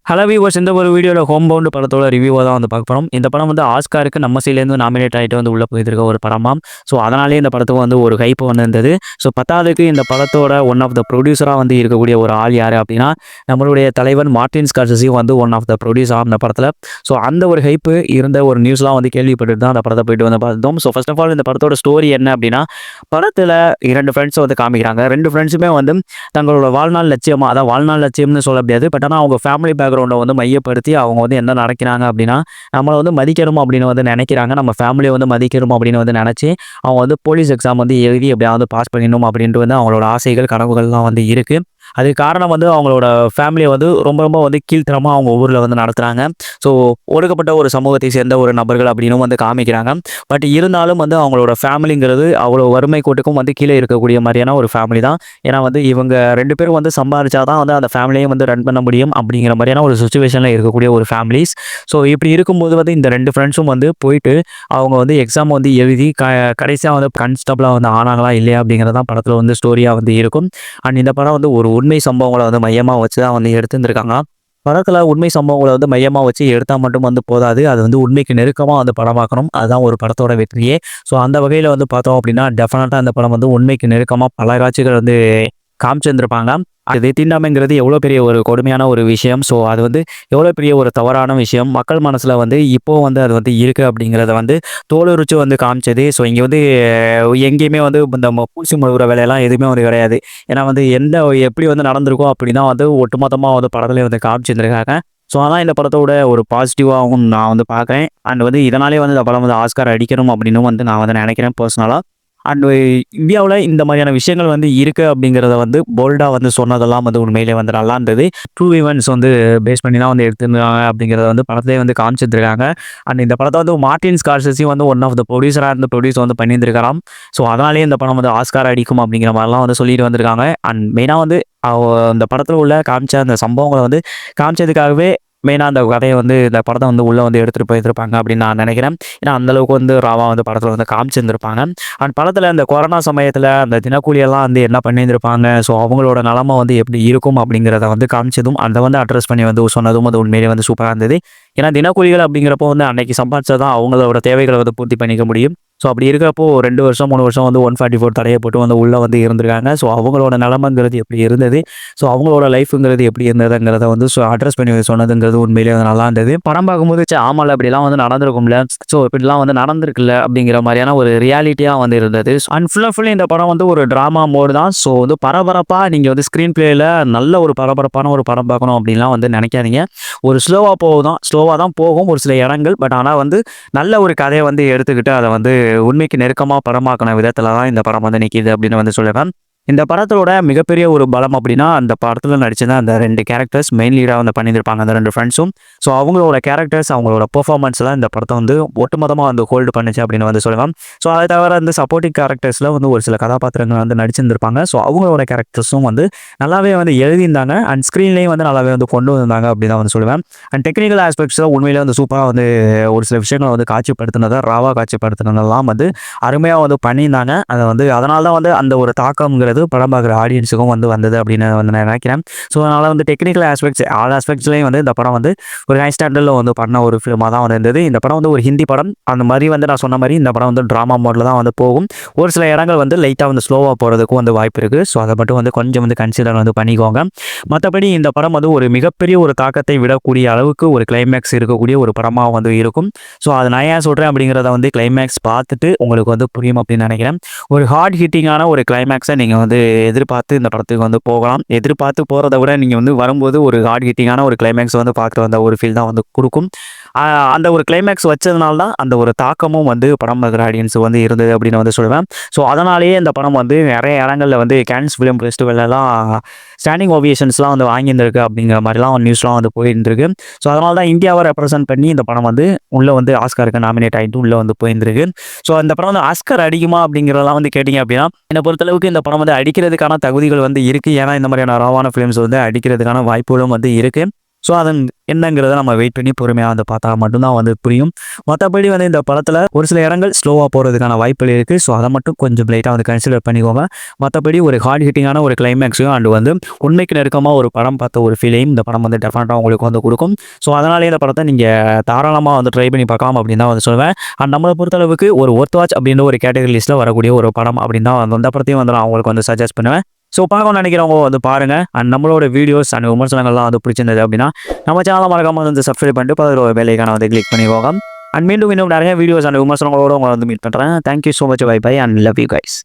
Hello viewers, இந்த ஒரு வீடியோவில் ஹோம் பவுண்ட் படத்தோட ரிவ்யூவாக தான் வந்து பார்க்க போகிறோம். இந்த படம் வந்து ஆஸ்காருக்கு நம்ம சைட்லேருந்து நாமினேட் ஆகிட்டு வந்து உள்ளே போயிருக்க ஒரு படமாம். ஸோ அதனாலேயே இந்த படத்துக்கு வந்து ஒரு ஹைப் வந்து இருந்தது. ஸோ பத்தாவதுக்கு இந்த படத்தோட ஒன் ஆஃப் த ப்ரொடியூசராக வந்து இருக்கக்கூடிய ஒரு ஆள் யார் அப்படின்னா, நம்மளுடைய தலைவன் மார்ட்டின் ஸ்கார்செஸி வந்து ஒன் ஆஃப் த ப்ரொடியூசர் அந்த படத்தில். ஸோ அந்த ஒரு ஹைப்பு இருந்த ஒரு நியூஸ்லாம் வந்து கேள்விப்பட்டுட்டு தான் அந்த படத்தை போயிட்டு வந்து பார்த்தோம். ஸோ ஃபர்ஸ்ட் ஆஃப் ஆல் இந்த படத்தோட ஸ்டோரி என்ன அப்படின்னா, படத்தில் 2 ஃப்ரெண்ட்ஸ் வந்து காமிக்கிறாங்க. 2 ஃப்ரெண்ட்ஸுமே வந்து தங்களோட வாழ்நாள் லட்சியமா, அதான் வாழ்நாள் லட்சியம்னு சொல்ல முடியாது. பட் ஆனால் அவங்க ஃபேமிலி பேக்ரவுண்டை வந்து மையப்படுத்தி அவங்க வந்து என்ன நினைக்கிறாங்க அப்படின்னா, நம்மளை வந்து மதிக்கணும் அப்படின்னு வந்து நினைக்கிறாங்க. நம்ம ஃபேமிலியை வந்து மதிக்கணும் அப்படின்னு வந்து நினச்சி அவங்க வந்து போலீஸ் எக்ஸாம் வந்து எழுதி எப்படியாவது பாஸ் பண்ணிடணும் அப்படின்ட்டு வந்து அவங்களோட ஆசைகள் கனவுகள்லாம் வந்து இருக்குது. அதுக்கு காரணம் வந்து அவங்களோட ஃபேமிலியை வந்து ரொம்ப ரொம்ப வந்து கீழ்த்தரமாக அவங்க ஊரில் வந்து நடத்துகிறாங்க. ஸோ ஒடுக்கப்பட்ட ஒரு சமூகத்தை சேர்ந்த ஒரு நபர்கள் அப்படின்னும் வந்து காமிக்கிறாங்க. பட் இருந்தாலும் வந்து அவங்களோட ஃபேமிலிங்கிறது அவ்வளோ வறுமை கோட்டுக்கும் வந்து கீழே இருக்கக்கூடிய மாதிரியான ஒரு ஃபேமிலி தான். ஏன்னா வந்து இவங்க 2 பேரும் வந்து சம்பாதிச்சா தான் வந்து அந்த ஃபேமிலியை வந்து ரன் பண்ண முடியும் அப்படிங்கிற மாதிரியான ஒரு சுச்சுவேஷனில் இருக்கக்கூடிய ஒரு ஃபேமிலிஸ். ஸோ இப்படி இருக்கும்போது வந்து இந்த 2 ஃப்ரெண்ட்ஸும் வந்து போயிட்டு அவங்க வந்து எக்ஸாம் வந்து எழுதி கடைசியாக வந்து கான்ஸ்டபிளாக வந்து ஆனாங்களா இல்லையா அப்படிங்கிறது தான் படத்தில் வந்து ஸ்டோரியாக வந்து இருக்கும். அண்ட் இந்த படம் வந்து ஒரு உண்மை சம்பவங்களை வந்து மையமாக வச்சு தான் வந்து எடுத்துருந்துருக்காங்க. படத்தில் உண்மை சம்பவங்களை வந்து மையமாக வச்சு எடுத்தால் மட்டும் வந்து போதாது, அது வந்து உண்மைக்கு நெருக்கமாக வந்து படமாக்கணும். அதுதான் ஒரு படத்தோட வெற்றியே. ஸோ அந்த வகையில் வந்து பார்த்தோம் அப்படின்னா, டெஃபினட்டாக இந்த படம் வந்து உண்மைக்கு நெருக்கமாக பல காட்சிகள் வந்து காமிச்சிருந்திருப்பாங்க. அது தீண்டாமைங்கிறது எவ்வளோ பெரிய ஒரு கொடுமையான ஒரு விஷயம். ஸோ அது வந்து எவ்வளோ பெரிய ஒரு தவறான விஷயம். மக்கள் மனசில் வந்து இப்போ வந்து அது வந்து இருக்குது அப்படிங்கிறத வந்து தோலுரிச்சு வந்து காமிச்சது. ஸோ இங்கே வந்து எங்கேயுமே வந்து இந்த பூசி முழுகிற வேலையெல்லாம் எதுவுமே வந்து கிடையாது. ஏன்னா வந்து எப்படி வந்து நடந்திருக்கோ அப்படி தான் வந்து ஒட்டுமொத்தமாக வந்து படத்துலேயே வந்து காமிச்சிருந்துருக்காங்க. ஸோ அதான் இந்த படத்தோட ஒரு பாசிட்டிவாகவும் நான் வந்து பார்க்குறேன். அண்ட் வந்து இதனாலே வந்து இந்த படம் வந்து ஆஸ்கார் அடிக்கணும் அப்படின்னு வந்து நான் வந்து நினைக்கிறேன் பர்சனலாக. அண்ட் இந்தியாவில் இந்த மாதிரியான விஷயங்கள் வந்து இருக்குது அப்படிங்கிறத வந்து போல்டாக வந்து சொன்னதெல்லாம் வந்து உண்மையிலே வந்து நல்லா இருந்தது. ட்ரூ ஈவெண்ட்ஸ் வந்து பேஸ் பண்ணி தான் வந்து எடுத்துருந்தாங்க அப்படிங்கிறத வந்து படத்திலே வந்து காமிச்சிருக்காங்க. அண்ட் இந்த படத்தை வந்து மார்ட்டின் ஸ்கார்செஸியும் வந்து ஒன் ஆஃப் த ப்ரொடியூசராக இருந்து ப்ரொடியூஸ் வந்து பண்ணியிருந்திருக்காராம். ஸோ அதனாலேயே இந்த படம் வந்து ஆஸ்கார் அடிக்கும் அப்படிங்கிற மாதிரிலாம் வந்து சொல்லிட்டு வந்திருக்காங்க. அண்ட் மெயினாக வந்து அந்த படத்தில் உள்ள காமிச்ச அந்த சம்பவங்களை வந்து காமிச்சதுக்காகவே மெயினாக அந்த கதையை வந்து இந்த படத்தை வந்து உள்ளே வந்து எடுத்துகிட்டு போயிருப்பாங்க அப்படின்னு நான் நினைக்கிறேன். ஏன்னா அந்தளவுக்கு வந்து ராவா வந்து படத்தில் வந்து காமிச்சிருந்துருப்பாங்க. அண்ட் படத்தில் அந்த கொரோனா சமயத்தில் அந்த தினக்கூலியெல்லாம் வந்து என்ன பண்ணியிருந்திருப்பாங்க, ஸோ அவங்களோட நிலமை வந்து எப்படி இருக்கும் அப்படிங்கிறத வந்து காமிச்சதும் அதை வந்து அட்ரஸ் பண்ணி வந்து சொன்னதும் அது உண்மையிலே வந்து சூப்பராக இருந்தது. ஏன்னா தினக்கூலிகள் அப்படிங்கிறப்போ வந்து அன்னைக்கு சம்பாதிச்சா தான் அவங்களோட தேவைகளை வந்து பூர்த்தி பண்ணிக்க முடியும். ஸோ அப்படி இருக்கிறப்போ 2 வருஷம் 3 வருஷம் வந்து 144 தடையை போட்டு வந்து உள்ளே வந்து இருந்திருக்காங்க. ஸோ அவங்களோட நிலமைங்கிறது எப்படி இருந்தது, ஸோ அவங்களோட லைஃபுங்கிறது எப்படி இருந்ததுங்கிறத வந்து அட்ரஸ் பண்ணி சொன்னதுங்கிறது உண்மையிலேயே வந்து நல்லா இருந்தது. படம் பார்க்கும்போது ஆமாம் இப்படிலாம் வந்து நடந்திருக்கும்ல, ஸோ இப்படிலாம் வந்து நடந்திருக்குல்ல அப்படிங்கிற மாதிரியான ஒரு ரியாலிட்டியாக வந்து இருந்தது. அண்ட் ஃபுல்லாக இந்த படம் வந்து ஒரு ட்ராமா மோடு தான். ஸோ வந்து பரபரப்பாக நீங்கள் வந்து ஸ்க்ரீன் பிளேயில் நல்ல ஒரு பரபரப்பான ஒரு படம் பார்க்கணும் அப்படின்லாம் வந்து நினைக்காதீங்க. ஒரு ஸ்லோவாக தான் போகும் ஒரு சில இடங்கள். பட் ஆனால் வந்து நல்ல ஒரு கதையை வந்து எடுத்துக்கிட்டு அதை வந்து உண்மைக்கு நெருக்கமாக படமாக்கின விதத்தில் தான் இந்த படம் வந்து நிற்கிது அப்படின்னு வந்து சொல்லுவேன். இந்த படத்தோட மிகப்பெரிய ஒரு பலம் அப்படின்னா, அந்த படத்தில் நடிச்சது அந்த 2 கேரக்டர்ஸ் மெயின் லீடாக வந்து பண்ணியிருப்பாங்க அந்த 2 ஃப்ரெண்ட்ஸும். ஸோ அவங்களோட கேரக்டர்ஸ், அவங்களோட பெர்ஃபார்மன்ஸ் தான் இந்த படத்தை வந்து ஒட்டுமொத்தமாக வந்து ஹோல்டு பண்ணுச்சு அப்படின்னு வந்து சொல்லலாம். ஸோ அதை தவிர இந்த சப்போர்ட்டிங் கேரக்டர்ஸில் வந்து ஒரு சில கதாபாத்திரங்கள் வந்து நடிச்சிருந்திருப்பாங்க. ஸோ அவங்களோட கேரக்டர்ஸும் வந்து நல்லாவே வந்து எழுதியிருந்தாங்க. அண்ட் ஸ்க்ரீன்லேயும் வந்து நல்லாவே வந்து கொண்டு வந்தாங்க அப்படின்னு தான் வந்து சொல்லுவேன். அண்ட் டெக்னிக்கல் ஆஸ்பெக்ட்ஸில் உண்மையிலே வந்து சூப்பராக வந்து ஒரு சில விஷயங்களை வந்து ராவாக காட்சிப்படுத்தினதெல்லாம் வந்து அருமையாக வந்து பண்ணியிருந்தாங்க. அதை வந்து அதனால தான் வந்து அந்த ஒரு தாக்கம்ங்கிறது படம் பார்க்குற ஆடியன்ஸுக்கும் வந்து வந்தது அப்படின்னு வந்து நான் நினைக்கிறேன். ஸோ அதனால் வந்து டெக்னிக்கல் ஆஸ்பெக்ட்ஸ் ஆல் ஆஸ்பெக்ட்ஸ்லேயும் வந்து இந்த படம் வந்து ஒரு ஹை ஸ்டாண்டர்டில் வந்து பண்ண ஒரு ஃபிலிமாக தான் வந்து இருந்தது. இந்த படம் வந்து ஒரு ஹிந்தி படம். அந்த மாதிரி வந்து நான் சொன்ன மாதிரி இந்த படம் வந்து ட்ராமா மோடில் தான் வந்து போகும். ஒரு சில இடங்கள் வந்து லைட்டாக வந்து ஸ்லோவாக போகிறதுக்கும் வந்து வாய்ப்பு இருக்குது. ஸோ அதை மட்டும் வந்து கொஞ்சம் வந்து கன்சிடர் வந்து பண்ணிக்கோங்க. மற்றபடி இந்த படம் வந்து ஒரு மிகப்பெரிய ஒரு தாக்கத்தை விடக்கூடிய அளவுக்கு ஒரு கிளைமேக்ஸ் இருக்கக்கூடிய ஒரு படமாக வந்து இருக்கும். ஸோ அதை நான் ஏன் சொல்கிறேன் அப்படிங்கிறத வந்து கிளைமேக்ஸ் பார்த்துட்டு உங்களுக்கு வந்து புரியும் அப்படின்னு நினைக்கிறேன். ஒரு ஹார்ட் ஹிட்டிங்கான ஒரு கிளைமேக்ஸை நீங்கள் வந்து எதிர்பார்த்து இந்த படத்துக்கு வந்து போகலாம். எதிர்பார்த்து போகிறத விட நீங்கள் வந்து வரும்போது ஒரு ஹார்ட் ஹிட்டிங்கான ஒரு கிளைமேக்ஸ் வந்து பார்க்குற வந்த ஒரு ஃபீல் தான் வந்து கொடுக்கும். அந்த ஒரு கிளைமேக்ஸ் வச்சதுனால தான் அந்த ஒரு தாக்கமும் வந்து படம் பார்க்குற ஆடியன்ஸ் வந்து இருந்தது அப்படின்னு வந்து சொல்லுவேன். ஸோ அதனாலேயே இந்த படம் வந்து நிறைய இடங்களில் வந்து கேன்ஸ் ஃபிலிம் ஃபெஸ்டிவல்லாம் ஸ்டாண்டிங் ஓவியேஷன்ஸ்லாம் வந்து வாங்கியிருந்திருக்கு அப்படிங்கிற மாதிரிலாம் நியூஸ்லாம் வந்து போயிருந்துருக்கு. ஸோ அதனால தான் இந்தியாவை ரெப்ரசென்ட் பண்ணி இந்த படம் வந்து உள்ளே வந்து ஆஸ்காருக்கு நாமினேட் ஆகிட்டு உள்ளே வந்து போயிருந்துருக்கு. ஸோ அந்த படம் வந்து ஆஸ்கார் அடிக்குமா அப்படிங்கிறதெல்லாம் வந்து கேட்டிங்க அப்படின்னா, என்னை பொறுத்தளவுக்கு இந்த படம் வந்து அடிக்கிறதுக்கான தகுதிகள் வந்து இருக்குது. ஏன்னா இந்த மாதிரியான ராவான ஃபிலிம்ஸ் வந்து அடிக்கிறதுக்கான வாய்ப்புகளும் வந்து இருக்குது. ஸோ அதன் என்னங்கிறத நம்ம வெயிட் பண்ணி பொறுமையாக வந்து பார்த்தா மட்டும்தான் வந்து புரியும். மற்றபடி வந்து இந்த படத்தில் ஒரு சில இடங்கள் ஸ்லோவாக போகிறதுக்கான வாய்ப்புகள் இருக்குது. ஸோ அதை மட்டும் கொஞ்சம் லைட்டாக வந்து கன்சிடர் பண்ணிக்கோங்க. மற்றபடி ஒரு ஹார்ட் ஹிட்டிங்கான ஒரு கிளைமேக்ஸையும் அண்ட் வந்து உண்மைக்கு நெருக்கமாக ஒரு படம் பார்த்த ஒரு ஃபீலையும் இந்த படம் வந்து டெஃபினட்டாக உங்களுக்கு வந்து கொடுக்கும். ஸோ அதனாலே இந்த படத்தை நீங்கள் தாராளமாக வந்து ட்ரை பண்ணி பார்க்கலாம் அப்படின்னு தான் வந்து சொல்லுவேன். அண்ட் நம்மளை பொறுத்தளவுக்கு ஒரு ஒர்த் வாட்ச் அப்படின்ற ஒரு கேட்டகரி லிஸ்ட்டில் வரக்கூடிய ஒரு படம் அப்படின்னு தான் வந்து அந்த படத்தையும் வந்து நான் உங்களுக்கு வந்து சஜஸ்ட் பண்ணுவேன். ஸோ பார்க்கணும்னு நினைக்கிறவங்க வந்து பாருங்கள். அண்ட் நம்மளோட வீடியோஸ் அண்ட் விமர்சனங்கள்லாம் வந்து பிடிச்சிருந்தது அப்படின்னா நம்ம சேனலை மறக்காம வந்து சப்ஸ்கிரைப் பண்ணிட்டு பதில் ஒரு வேலைக்கான வந்து கிளிக் பண்ணிக்கோங்க. அண்ட் மீண்டும் இன்னும் நிறைய வீடியோஸ் அண்ட் விமர்சனங்களோடு உங்களை வந்து மீட் பண்ணுறேன். Thank you so much. Bye bye and love you guys.